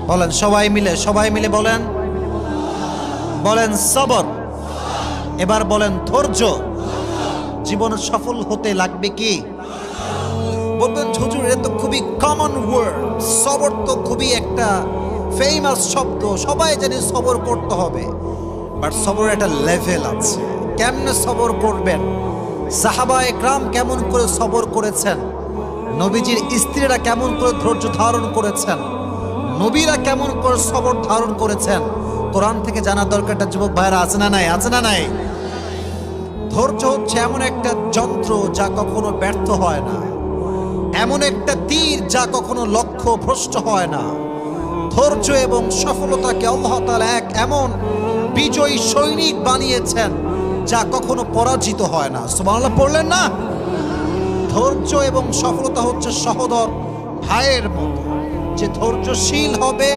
বলেন সবাই মিলে বলেন, বলেন সবর। এবার বলেন ধৈর্য। জীবনে সফল হতে লাগবে কি? বলবেন হুজুর এটা তো খুবই কমন ওয়ার্ড, সবর তো খুবই একটা ফেমাস শব্দ, সবাই জানে সবর করতে হবে। বাট সবর একটা লেভেল আছে। কেমনে সবর করবেন? সাহাবা একরাম কেমন করে সবর করেছেন, নবীজির স্ত্রীরা কেমন করে ধৈর্য ধারণ করেছেন, নবীরা কেমন করে সবর ধারণ করেছেন, কোরআন থেকে জানার দরকারটা যুবক ভাইরা আছে না নাই? আছে না নাই? ধৈর্য হচ্ছে এমন একটা যন্ত্র যা কখনো ব্যর্থ হয় না, এমন একটা তীর যা কখনো লক্ষ্য ভ্রষ্ট হয় না। ধৈর্য এবং সফলতাকে আল্লাহ তাআলা এক এমন বিজয়ী সৈনিক বানিয়েছেন যা কখনো পরাজিত হয় না। সুবহানাল্লাহ পড়লেন না? ধৈর্য এবং সফলতা হচ্ছে সহোদর ভাইয়ের মতো, যে ধৈর্যশীল হবে